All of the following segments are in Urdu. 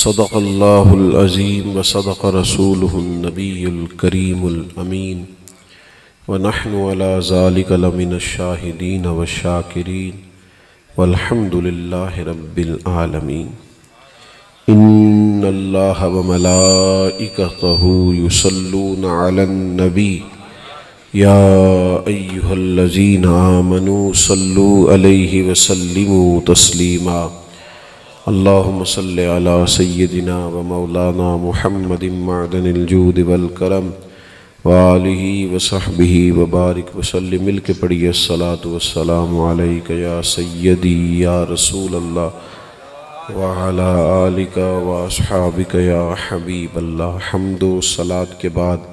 صدق اللہ العظیم وصدق رسولہ النبی الکریم الامین ونحن علی ذلک لمن الشاہدین والشاکرین والحمد للہ رب العالمین۔ ان اللہ وملائکتہ یصلون علی النبی یا ایہا الذین آمنوا صلوا علیہ وسلموا تسلیما۔ اللہم صلی علی سیدنا و مولانا محمد معدن الجود والکرم وآلہ وصحبہ وبارک وسلم۔ مل کے پڑھیے الصلاۃ والسلام علیک یا سیدی یا رسول اللہ وعلی آلک واصحابک یا حبیب اللہ۔ حمد و صلاۃ کے بعد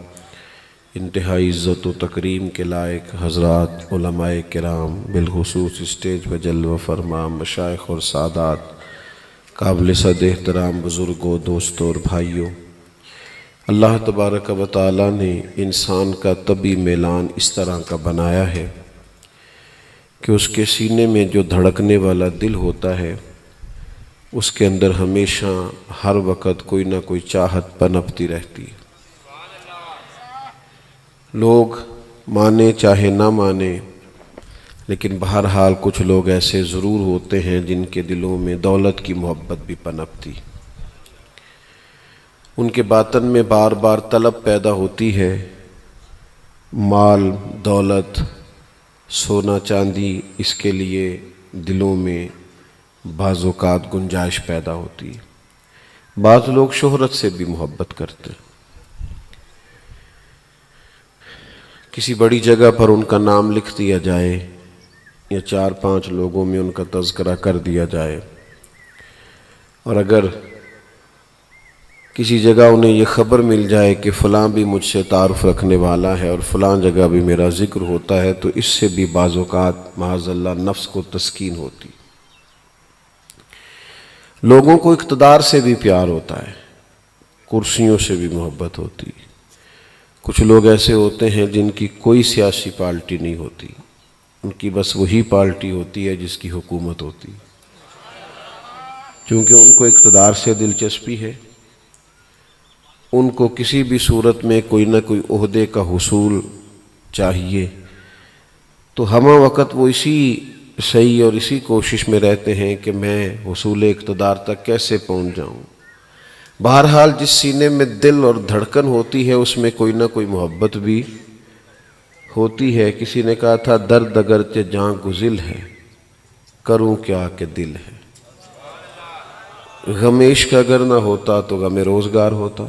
انتہائی عزت و تکریم کے لائق حضرات علماء کرام، بالخصوص اسٹیج پہ جلوہ فرما مشائخ اور سادات، قابل صد احترام بزرگوں، دوستوں اور بھائیوں، اللہ تبارک و تعالیٰ نے انسان کا طبی میلان اس طرح کا بنایا ہے کہ اس کے سینے میں جو دھڑکنے والا دل ہوتا ہے اس کے اندر ہمیشہ ہر وقت کوئی نہ کوئی چاہت پنپتی رہتی ہے۔ لوگ مانے چاہے نہ مانے، لیکن بہرحال کچھ لوگ ایسے ضرور ہوتے ہیں جن کے دلوں میں دولت کی محبت بھی پنپتی، ان کے باطن میں بار بار طلب پیدا ہوتی ہے، مال دولت سونا چاندی، اس کے لیے دلوں میں بعض اوقات گنجائش پیدا ہوتی ہے۔ بعض لوگ شہرت سے بھی محبت کرتے ہیں، کسی بڑی جگہ پر ان کا نام لکھ دیا جائے یا 4-5 لوگوں میں ان کا تذکرہ کر دیا جائے، اور اگر کسی جگہ انہیں یہ خبر مل جائے کہ فلاں بھی مجھ سے تعارف رکھنے والا ہے اور فلاں جگہ بھی میرا ذکر ہوتا ہے، تو اس سے بھی بعض اوقات معاذ اللہ نفس کو تسکین ہوتی۔ لوگوں کو اقتدار سے بھی پیار ہوتا ہے، کرسیوں سے بھی محبت ہوتی۔ کچھ لوگ ایسے ہوتے ہیں جن کی کوئی سیاسی پارٹی نہیں ہوتی، ان کی بس وہی پارٹی ہوتی ہے جس کی حکومت ہوتی، چونکہ ان کو اقتدار سے دلچسپی ہے، ان کو کسی بھی صورت میں کوئی نہ کوئی عہدے کا حصول چاہیے، تو ہمہ وقت وہ اسی صحیح اور اسی کوشش میں رہتے ہیں کہ میں حصول اقتدار تک کیسے پہنچ جاؤں۔ بہرحال جس سینے میں دل اور دھڑکن ہوتی ہے اس میں کوئی نہ کوئی محبت بھی ہوتی ہے۔ کسی نے کہا تھا درد اگرچہ جاں گزل ہے، کروں کیا کہ دل ہے۔ غم عشق اگر نہ ہوتا تو غم روزگار ہوتا۔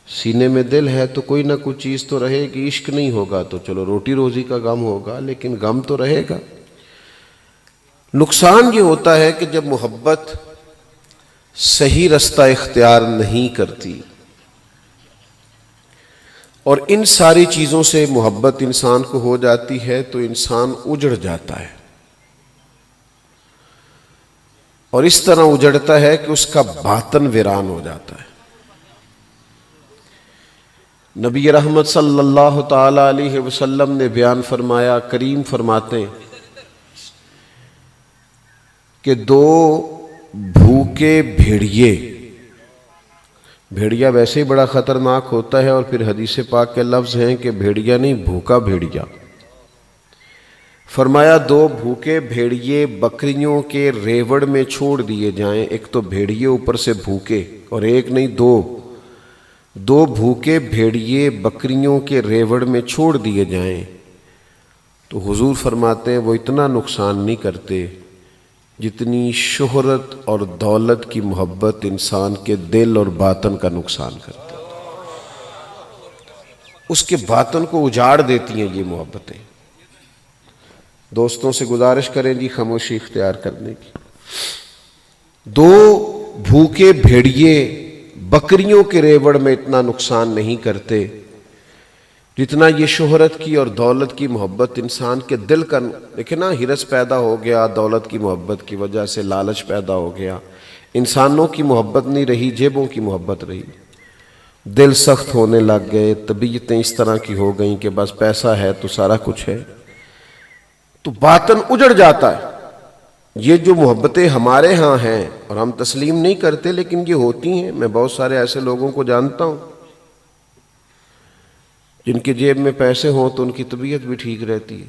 سینے میں دل ہے تو کوئی نہ کوئی چیز تو رہے گی، عشق نہیں ہوگا تو چلو روٹی روزی کا غم ہوگا، لیکن غم تو رہے گا۔ نقصان یہ ہوتا ہے کہ جب محبت صحیح رستہ اختیار نہیں کرتی، اور ان ساری چیزوں سے محبت انسان کو ہو جاتی ہے تو انسان اجڑ جاتا ہے، اور اس طرح اجڑتا ہے کہ اس کا باطن ویران ہو جاتا ہے۔ نبی رحمت صلی اللہ تعالی علیہ وسلم نے بیان فرمایا، کریم فرماتے ہیں کہ 2 بھوکے بھیڑیا ویسے ہی بڑا خطرناک ہوتا ہے، اور پھر حدیث پاک کے لفظ ہیں کہ بھیڑیا نہیں، بھوکا بھیڑیا۔ فرمایا 2 بھوکے بھیڑیے بکریوں کے ریوڑ میں چھوڑ دیے جائیں، ایک تو بھیڑیے اوپر سے بھوکے، اور ایک نہیں 2 بھوکے بھیڑیے بکریوں کے ریوڑ میں چھوڑ دیے جائیں، تو حضور فرماتے ہیں وہ اتنا نقصان نہیں کرتے جتنی شہرت اور دولت کی محبت انسان کے دل اور باطن کا نقصان کرتی ہے۔ اس کے باطن کو اجاڑ دیتی ہیں یہ محبتیں۔ دوستوں سے گزارش کریں جی خاموشی اختیار کرنے کی۔ 2 بھوکے بھیڑیے بکریوں کے ریوڑ میں اتنا نقصان نہیں کرتے جتنا یہ شہرت کی اور دولت کی محبت انسان کے دل کا۔ دیکھیں نا، ہرس پیدا ہو گیا دولت کی محبت کی وجہ سے، لالچ پیدا ہو گیا، انسانوں کی محبت نہیں رہی، جیبوں کی محبت رہی، دل سخت ہونے لگ گئے، طبیعتیں اس طرح کی ہو گئیں کہ بس پیسہ ہے تو سارا کچھ ہے، تو باطن اجڑ جاتا ہے۔ یہ جو محبتیں ہمارے ہاں ہیں اور ہم تسلیم نہیں کرتے لیکن یہ ہوتی ہیں. میں بہت سارے ایسے لوگوں کو جانتا ہوں جن کے جیب میں پیسے ہوں تو ان کی طبیعت بھی ٹھیک رہتی ہے،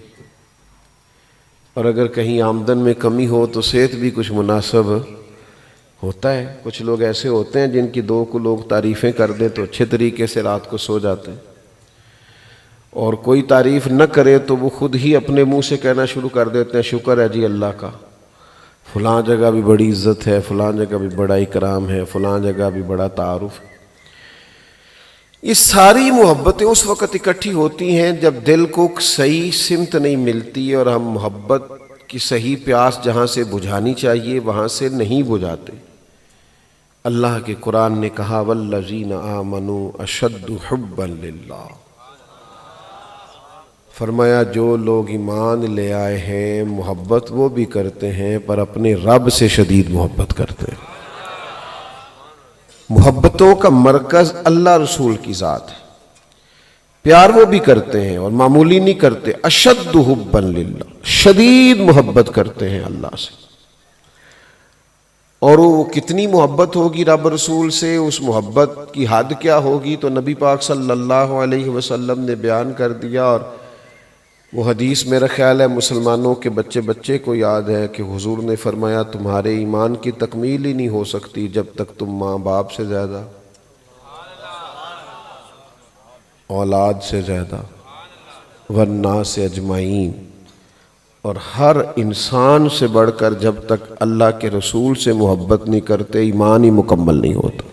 اور اگر کہیں آمدن میں کمی ہو تو صحت بھی کچھ مناسب ہوتا ہے. کچھ لوگ ایسے ہوتے ہیں جن کی دو کو لوگ تعریفیں کر دیں تو اچھے طریقے سے رات کو سو جاتے ہیں، اور کوئی تعریف نہ کرے تو وہ خود ہی اپنے منہ سے کہنا شروع کر دیتے ہیں شکر ہے جی اللہ کا، فلاں جگہ بھی بڑی عزت ہے، فلاں جگہ بھی بڑا اکرام ہے، فلاں جگہ بھی بڑا تعارف ہے. یہ ساری محبتیں اس وقت اکٹھی ہوتی ہیں جب دل کو صحیح سمت نہیں ملتی اور ہم محبت کی صحیح پیاس جہاں سے بجھانی چاہیے وہاں سے نہیں بجھاتے. اللہ کے قرآن نے کہا والذین آمنوا اشد حبا للہ، فرمایا جو لوگ ایمان لے آئے ہیں محبت وہ بھی کرتے ہیں پر اپنے رب سے شدید محبت کرتے ہیں. محبتوں کا مرکز اللہ رسول کی ذات ہے. پیار وہ بھی کرتے ہیں اور معمولی نہیں کرتے، اشد حبا للہ، شدید محبت کرتے ہیں اللہ سے. اور وہ کتنی محبت ہوگی رب رسول سے، اس محبت کی حد کیا ہوگی تو نبی پاک صلی اللہ علیہ وسلم نے بیان کر دیا. اور وہ حدیث میرا خیال ہے مسلمانوں کے بچے بچے کو یاد ہے کہ حضور نے فرمایا تمہارے ایمان کی تکمیل ہی نہیں ہو سکتی جب تک تم ماں باپ سے زیادہ، اولاد سے زیادہ، والناس اجمعین، اور ہر انسان سے بڑھ کر جب تک اللہ کے رسول سے محبت نہیں کرتے ایمان ہی مکمل نہیں ہوتا.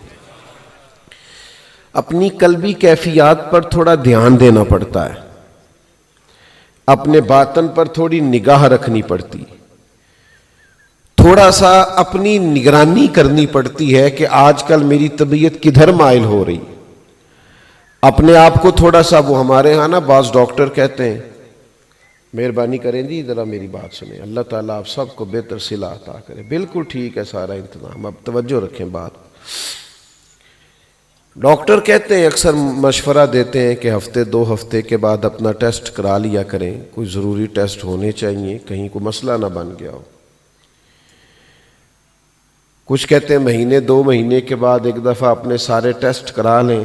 اپنی قلبی کیفیات پر تھوڑا دھیان دینا پڑتا ہے، اپنے باطن پر تھوڑی نگاہ رکھنی پڑتی، تھوڑا سا اپنی نگرانی کرنی پڑتی ہے کہ آج کل میری طبیعت کدھر مائل ہو رہی. اپنے آپ کو تھوڑا سا، وہ ہمارے ہاں نا بعض ڈاکٹر کہتے ہیں، مہربانی کریں جی ذرا میری بات سنیں، اللہ تعالیٰ آپ سب کو بہتر صلہ عطا کرے. بالکل ٹھیک ہے سارا انتظام، اب توجہ رکھیں بات. ڈاکٹر کہتے ہیں، اکثر مشورہ دیتے ہیں کہ ہفتے دو ہفتے کے بعد اپنا ٹیسٹ کرا لیا کریں، کوئی ضروری ٹیسٹ ہونے چاہیے کہیں کوئی مسئلہ نہ بن گیا ہو. کچھ کہتے ہیں مہینے دو مہینے کے بعد ایک دفعہ اپنے سارے ٹیسٹ کرا لیں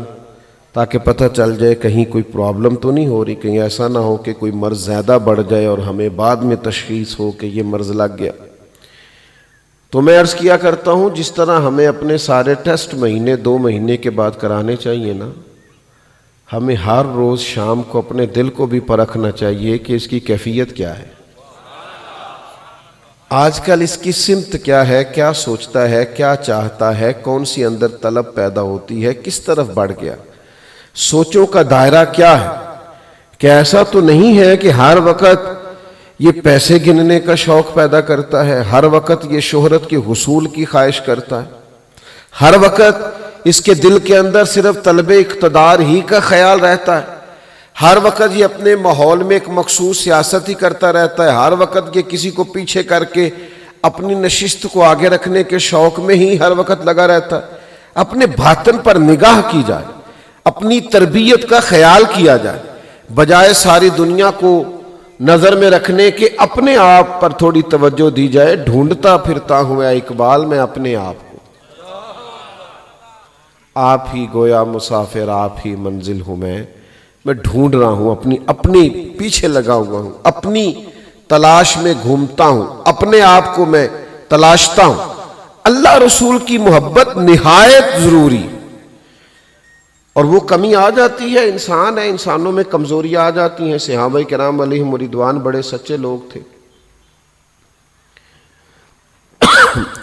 تاکہ پتہ چل جائے کہیں کوئی پرابلم تو نہیں ہو رہی، کہیں ایسا نہ ہو کہ کوئی مرض زیادہ بڑھ جائے اور ہمیں بعد میں تشخیص ہو کہ یہ مرض لگ گیا. تو میں عرض کیا کرتا ہوں جس طرح ہمیں اپنے سارے ٹیسٹ مہینے دو مہینے کے بعد کرانے چاہیے نا، ہمیں ہر روز شام کو اپنے دل کو بھی پرکھنا چاہیے کہ اس کی کیفیت کیا ہے، آج کل اس کی سمت کیا ہے، کیا سوچتا ہے، کیا چاہتا ہے، کون سی اندر طلب پیدا ہوتی ہے، کس طرف بڑھ گیا، سوچوں کا دائرہ کیا ہے. کہ ایسا تو نہیں ہے کہ ہر وقت یہ پیسے گننے کا شوق پیدا کرتا ہے، ہر وقت یہ شہرت کے حصول کی خواہش کرتا ہے، ہر وقت اس کے دل کے اندر صرف طلب اقتدار ہی کا خیال رہتا ہے، ہر وقت یہ اپنے ماحول میں ایک مخصوص سیاست ہی کرتا رہتا ہے، ہر وقت یہ کسی کو پیچھے کر کے اپنی نشست کو آگے رکھنے کے شوق میں ہی ہر وقت لگا رہتا ہے. اپنے باطن پر نگاہ کی جائے، اپنی تربیت کا خیال کیا جائے، بجائے ساری دنیا کو نظر میں رکھنے کے اپنے آپ پر تھوڑی توجہ دی جائے. ڈھونڈتا پھرتا ہوں اے اقبال میں اپنے آپ کو، آپ ہی گویا مسافر آپ ہی منزل ہوں، میں ڈھونڈ رہا ہوں، اپنی پیچھے لگا ہوا ہوں، اپنی تلاش میں گھومتا ہوں، اپنے آپ کو میں تلاشتا ہوں. اللہ رسول کی محبت نہایت ضروری، اور وہ کمی آ جاتی ہے، انسان ہے، انسانوں میں کمزوریاں آ جاتی ہیں. صحابہ کرام علیہم رضوان بڑے سچے لوگ تھے،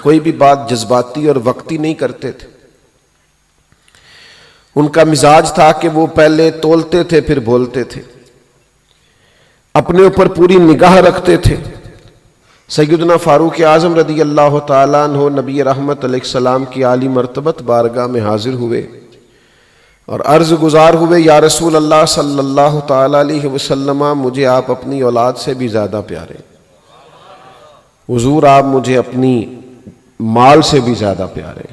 کوئی بھی بات جذباتی اور وقتی نہیں کرتے تھے. ان کا مزاج تھا کہ وہ پہلے تولتے تھے پھر بولتے تھے، اپنے اوپر پوری نگاہ رکھتے تھے. سیدنا فاروق اعظم رضی اللہ تعالیٰ عنہ نبی رحمت علیہ السلام کی عالی مرتبت بارگاہ میں حاضر ہوئے اور عرض گزار ہوئے، یا رسول اللہ صلی اللہ تعالیٰ علیہ وسلم، مجھے آپ اپنی اولاد سے بھی زیادہ پیارے، حضور آپ مجھے اپنی مال سے بھی زیادہ پیارے،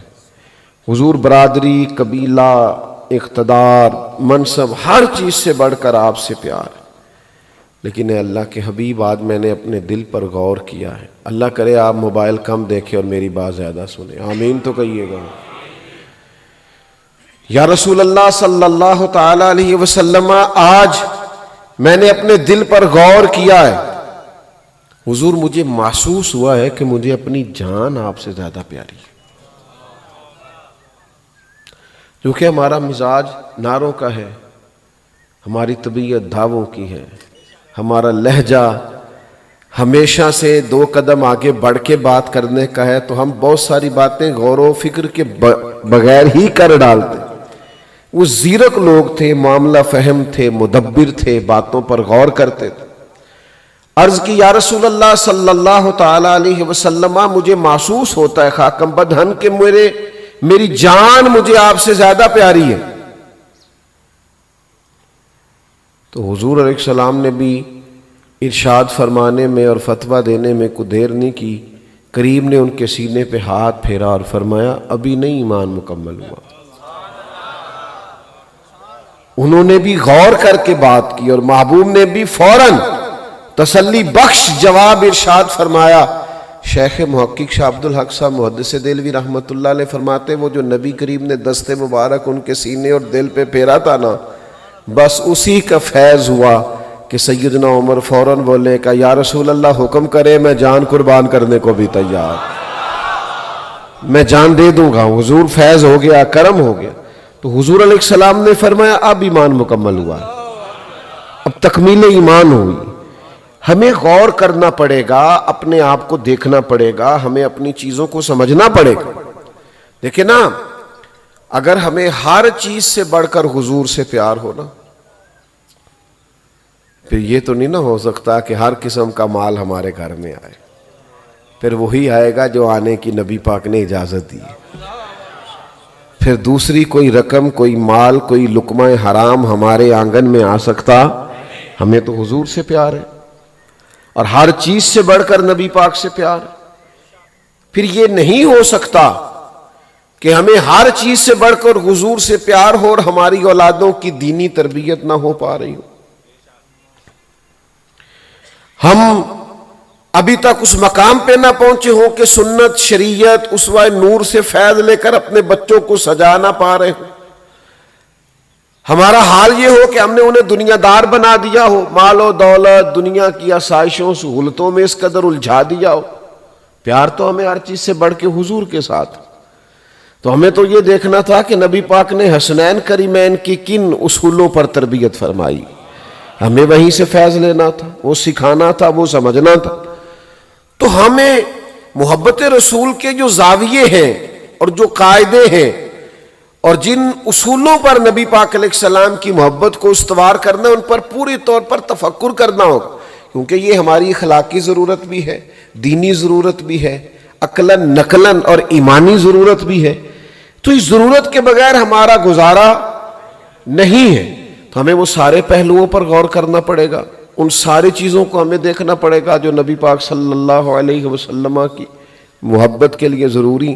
حضور برادری، قبیلہ، اقتدار، منصب، ہر چیز سے بڑھ کر آپ سے پیار. لیکن اے اللہ کے حبیب آج میں نے اپنے دل پر غور کیا ہے. اللہ کرے آپ موبائل کم دیکھیں اور میری بات زیادہ سنیں. آمین تو کہیے گا. یا رسول اللہ صلی اللہ تعالی علیہ وسلم آج میں نے اپنے دل پر غور کیا ہے. حضور مجھے محسوس ہوا ہے کہ مجھے اپنی جان آپ سے زیادہ پیاری ہے. کیونکہ ہمارا مزاج نعروں کا ہے، ہماری طبیعت دعووں کی ہے، ہمارا لہجہ ہمیشہ سے 2 قدم آگے بڑھ کے بات کرنے کا ہے، تو ہم بہت ساری باتیں غور و فکر کے بغیر ہی کر ڈالتے. وہ زیرک لوگ تھے، معاملہ فہم تھے، مدبر تھے، باتوں پر غور کرتے تھے. عرض کی یا رسول اللہ صلی اللہ تعالی علیہ وسلم مجھے محسوس ہوتا ہے خاکم بدہن کہ میری جان مجھے آپ سے زیادہ پیاری ہے. تو حضور علیہ السلام نے بھی ارشاد فرمانے میں اور فتویٰ دینے میں کوئی دیر نہیں کی. قریب نے ان کے سینے پہ ہاتھ پھیرا اور فرمایا ابھی نہیں ایمان مکمل ہوا. انہوں نے بھی غور کر کے بات کی اور محبوب نے بھی فوراً تسلی بخش جواب ارشاد فرمایا. شیخ محقق شاہ عبدالحق صاحب محدث دہلوی رحمۃ اللہ علیہ فرماتے وہ جو نبی کریم نے دست مبارک ان کے سینے اور دل پہ پھیرا تھا نا، بس اسی کا فیض ہوا کہ سیدنا عمر فوراً بولے کہ یا رسول اللہ حکم کرے، میں جان قربان کرنے کو بھی تیار، میں جان دے دوں گا. حضور فیض ہو گیا، کرم ہو گیا. تو حضور علیہ السلام نے فرمایا اب ایمان مکمل ہوا، اب تکمیل ایمان ہوئی. ہمیں غور کرنا پڑے گا، اپنے آپ کو دیکھنا پڑے گا، ہمیں اپنی چیزوں کو سمجھنا پڑے گا. دیکھیں نا، اگر ہمیں ہر چیز سے بڑھ کر حضور سے پیار ہونا، پھر یہ تو نہیں نہ ہو سکتا کہ ہر قسم کا مال ہمارے گھر میں آئے. پھر وہی آئے گا جو آنے کی نبی پاک نے اجازت دی. پھر دوسری کوئی رقم، کوئی مال، کوئی لقمہ حرام ہمارے آنگن میں آ سکتا؟ ہمیں تو حضور سے پیار ہے اور ہر چیز سے بڑھ کر نبی پاک سے پیار ہے. پھر یہ نہیں ہو سکتا کہ ہمیں ہر چیز سے بڑھ کر حضور سے پیار ہو اور ہماری اولادوں کی دینی تربیت نہ ہو پا رہی ہو. ہم ابھی تک اس مقام پہ نہ پہنچے ہوں کہ سنت، شریعت، اسوہ نور سے فیض لے کر اپنے بچوں کو سجا نہ پا رہے ہوں. ہمارا حال یہ ہو کہ ہم نے انہیں دنیا دار بنا دیا ہو، مال و دولت، دنیا کی آسائشوں، سہولتوں میں اس قدر الجھا دیا ہو. پیار تو ہمیں ہر چیز سے بڑھ کے حضور کے ساتھ. تو ہمیں تو یہ دیکھنا تھا کہ نبی پاک نے حسنین کریمین کی کن اصولوں پر تربیت فرمائی. ہمیں وہیں سے فیض لینا تھا، وہ سکھانا تھا، وہ سمجھنا تھا. تو ہمیں محبت رسول کے جو زاویے ہیں اور جو قاعدے ہیں اور جن اصولوں پر نبی پاک علیہ السلام کی محبت کو استوار کرنا، ان پر پوری طور پر تفکر کرنا ہوگا. کیونکہ یہ ہماری اخلاقی ضرورت بھی ہے، دینی ضرورت بھی ہے، عقلاً نقلاً اور ایمانی ضرورت بھی ہے. تو اس ضرورت کے بغیر ہمارا گزارا نہیں ہے. تو ہمیں وہ سارے پہلوؤں پر غور کرنا پڑے گا، ان ساری چیزوں کو ہمیں دیکھنا پڑے گا جو نبی پاک صلی اللہ علیہ وسلم کی محبت کے لیے ضروری.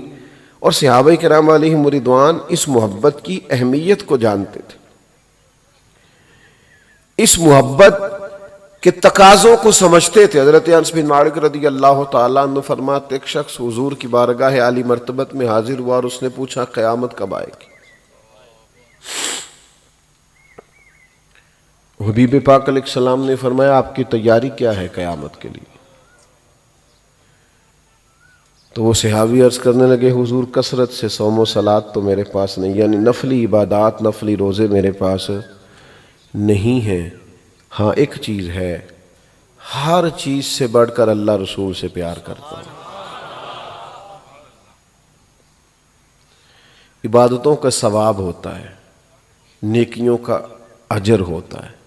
اور صحابہ کرام علیہم رضوان اس محبت کی اہمیت کو جانتے تھے، اس محبت کے تقاضوں کو سمجھتے تھے. حضرت انس بن مالک رضی اللہ تعالیٰ عنہ فرماتے ایک شخص حضور کی بارگاہ عالی مرتبت میں حاضر ہوا اور اس نے پوچھا قیامت کب آئے گی؟ حبیب پاک علیہ السلام نے فرمایا آپ کی تیاری کیا ہے قیامت کے لیے؟ تو وہ صحابی عرض کرنے لگے حضور کثرت سے صوم و صلات تو میرے پاس نہیں، یعنی نفلی عبادات، نفلی روزے میرے پاس نہیں ہیں. ہاں ایک چیز ہے، ہر چیز سے بڑھ کر اللہ رسول سے پیار کرتا ہوں. عبادتوں کا ثواب ہوتا ہے، نیکیوں کا اجر ہوتا ہے.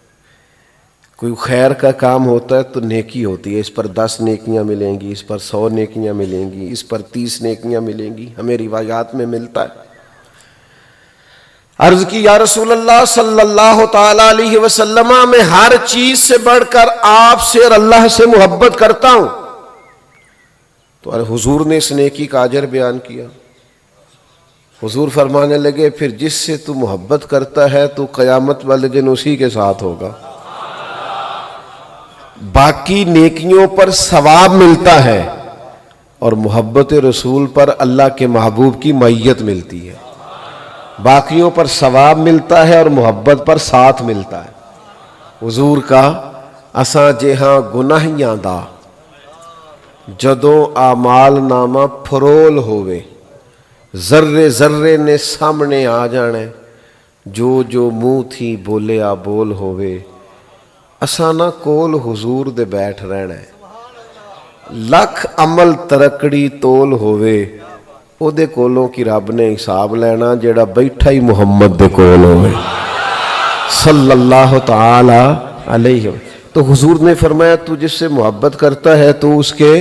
کوئی خیر کا کام ہوتا ہے تو نیکی ہوتی ہے، اس پر 10 نیکیاں ملیں گی، اس پر 100 نیکیاں ملیں گی، اس پر 30 نیکیاں ملیں گی. ہمیں روایات میں ملتا ہے. عرض کی یا رسول اللہ صلی اللہ تعالی علیہ وسلم میں ہر چیز سے بڑھ کر آپ سے اور اللہ سے محبت کرتا ہوں. تو حضور نے اس نیکی کا اجر بیان کیا. حضور فرمانے لگے پھر جس سے تو محبت کرتا ہے تو قیامت والے دن اسی کے ساتھ ہوگا. باقی نیکیوں پر ثواب ملتا ہے اور محبت رسول پر اللہ کے محبوب کی معیت ملتی ہے. باقیوں پر ثواب ملتا ہے اور محبت پر ساتھ ملتا ہے. حضور کا اساں جہاں گناہیاں دا جدوں اعمال نامہ پھرول ہووے ذرے ذرے نے سامنے آ جانے جو جو منہ تھی بولیا بول ہووے اساں نہ کول حضور دے بیٹھ رہنا ہے. لکھ عمل ترکڑی تول ہووے او دے کولوں کی رب نے حساب لینا جیڑا بیٹھا ہی محمد دے کول ہوئے صلی اللہ تعالی علیہ. تو حضور نے فرمایا تو جس سے محبت کرتا ہے تو اس کے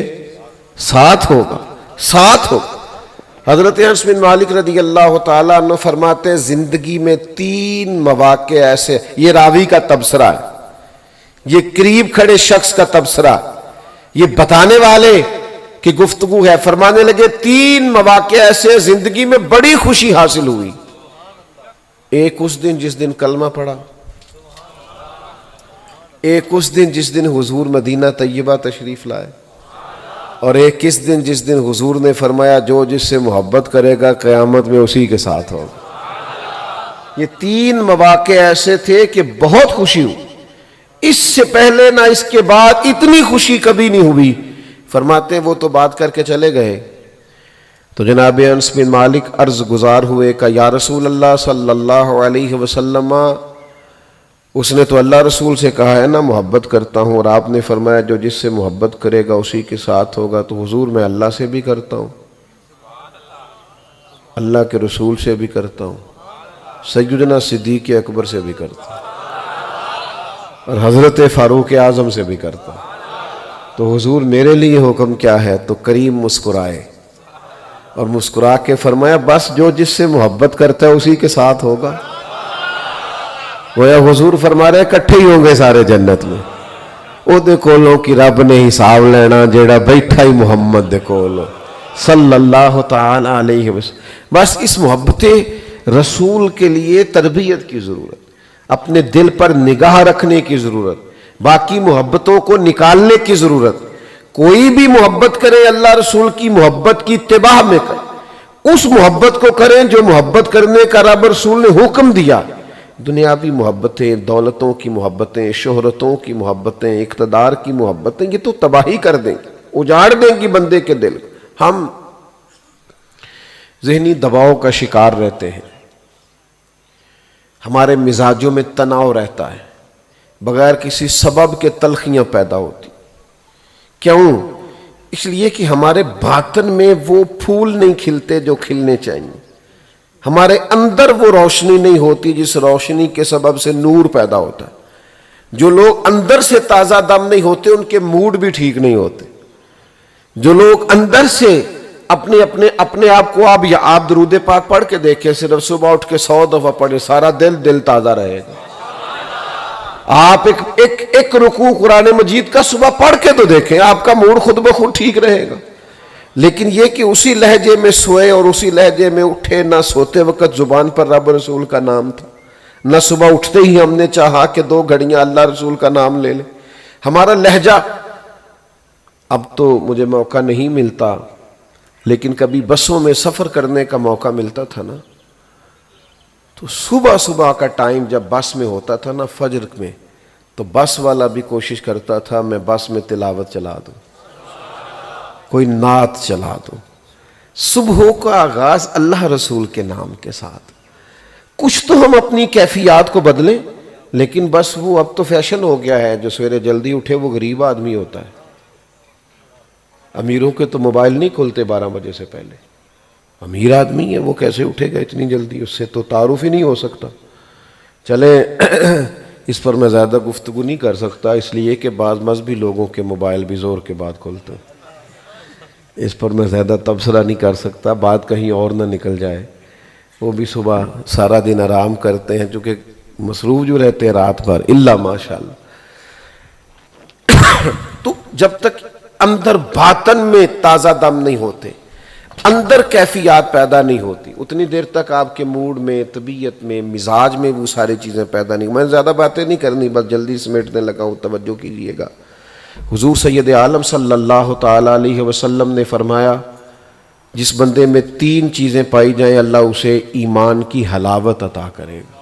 ساتھ ہوگا ساتھ ہوگا. حضرت انس بن مالک رضی اللہ تعالیٰ عنہ فرماتے ہیں زندگی میں 3 مواقع ایسے، یہ راوی کا تبصرہ ہے، یہ قریب کھڑے شخص کا تبصرہ، یہ بتانے والے کی گفتگو ہے. فرمانے لگے 3 مواقع ایسے زندگی میں بڑی خوشی حاصل ہوئی. ایک اس دن جس دن کلمہ پڑھا، ایک اس دن جس دن حضور مدینہ طیبہ تشریف لائے، اور ایک کس دن جس دن حضور نے فرمایا جو جس سے محبت کرے گا قیامت میں اسی کے ساتھ ہوگا. یہ 3 مواقع ایسے تھے کہ بہت خوشی ہوئی. اس سے پہلے نہ اس کے بعد اتنی خوشی کبھی نہیں ہوئی. فرماتے وہ تو بات کر کے چلے گئے تو جناب انس بن مالک عرض گزار ہوئے کہ یا رسول اللہ صلی اللہ علیہ وسلم اس نے تو اللہ رسول سے کہا ہے نا محبت کرتا ہوں، اور آپ نے فرمایا جو جس سے محبت کرے گا اسی کے ساتھ ہوگا. تو حضور میں اللہ سے بھی کرتا ہوں، اللہ کے رسول سے بھی کرتا ہوں، سیدنا صدیق اکبر سے بھی کرتا ہوں، اور حضرت فاروق اعظم سے بھی کرتا ہوں. تو حضور میرے لیے حکم کیا ہے؟ تو کریم مسکرائے اور مسکرا کے فرمایا بس جو جس سے محبت کرتا ہے اسی کے ساتھ ہوگا. گویا حضور فرما رہے اکٹھے ہی ہوں گے سارے جنت میں. او دے کولوں کی رب نے حساب لینا جیڑا بیٹھا ہی محمد دے کولوں صلی اللہ تعالی علیہ وسلم. بس اس محبت رسول کے لیے تربیت کی ضرورت، اپنے دل پر نگاہ رکھنے کی ضرورت، باقی محبتوں کو نکالنے کی ضرورت. کوئی بھی محبت کرے اللہ رسول کی محبت کی اتباع میں کرے، اس محبت کو کریں جو محبت کرنے کا رب رسول نے حکم دیا. دنیاوی محبتیں، دولتوں کی محبتیں، شہرتوں کی محبتیں، اقتدار کی محبتیں، یہ تو تباہی کر دیں گی، اجاڑ دیں گی بندے کے دل. ہم ذہنی دباؤ کا شکار رہتے ہیں، ہمارے مزاجوں میں تناؤ رہتا ہے، بغیر کسی سبب کے تلخیاں پیدا ہوتی. کیوں؟ اس لیے کہ ہمارے باطن میں وہ پھول نہیں کھلتے جو کھلنے چاہیے، ہمارے اندر وہ روشنی نہیں ہوتی جس روشنی کے سبب سے نور پیدا ہوتا ہے. جو لوگ اندر سے تازہ دم نہیں ہوتے ان کے موڈ بھی ٹھیک نہیں ہوتے. جو لوگ اندر سے اپنے آپ کو آپ درود پاک پڑھ کے دیکھیں، صرف صبح اٹھ کے 100 دفعہ پڑھیں، سارا دل تازہ رہے گا. آپ ایک رکوع قرآن مجید کا صبح پڑھ کے تو دیکھیں، آپ کا موڈ خود بخود ٹھیک رہے گا. لیکن یہ کہ اسی لہجے میں سوئے اور اسی لہجے میں اٹھے، نہ سوتے وقت زبان پر رب رسول کا نام تھا، نہ صبح اٹھتے ہی ہم نے چاہا کہ 2 گھڑیاں اللہ رسول کا نام لے لیں. ہمارا لہجہ، اب تو مجھے موقع نہیں ملتا لیکن کبھی بسوں میں سفر کرنے کا موقع ملتا تھا نا، تو صبح کا ٹائم جب بس میں ہوتا تھا نا فجر میں، تو بس والا بھی کوشش کرتا تھا میں بس میں تلاوت چلا دوں، کوئی نعت چلا دوں. صبح کا آغاز اللہ رسول کے نام کے ساتھ. کچھ تو ہم اپنی کیفیات کو بدلیں، لیکن بس وہ اب تو فیشن ہو گیا ہے، جو سویرے جلدی اٹھے وہ غریب آدمی ہوتا ہے. امیروں کے تو موبائل نہیں کھولتے 12 بجے سے پہلے. امیر آدمی ہے وہ کیسے اٹھے گا اتنی جلدی؟ اس سے تو تعارف ہی نہیں ہو سکتا. چلیں اس پر میں زیادہ گفتگو نہیں کر سکتا، اس لیے کہ بعض مذہبی لوگوں کے موبائل بھی زور کے بعد کھولتے ہیں. اس پر میں زیادہ تبصرہ نہیں کر سکتا، بات کہیں اور نہ نکل جائے. وہ بھی صبح سارا دن آرام کرتے ہیں چونکہ مصروف جو رہتے ہیں رات بھر، الا ماشاءاللہ. تو جب تک اندر باطن میں تازہ دم نہیں ہوتے، اندر کیفیات پیدا نہیں ہوتی، اتنی دیر تک آپ کے موڈ میں، طبیعت میں، مزاج میں وہ ساری چیزیں پیدا نہیں. میں زیادہ باتیں نہیں کرنی، بس جلدی سمیٹنے لگا ہوں، توجہ کیجئے گا. حضور سید عالم صلی اللہ تعالیٰ علیہ وسلم نے فرمایا جس بندے میں 3 چیزیں پائی جائیں اللہ اسے ایمان کی حلاوت عطا کرے گا۔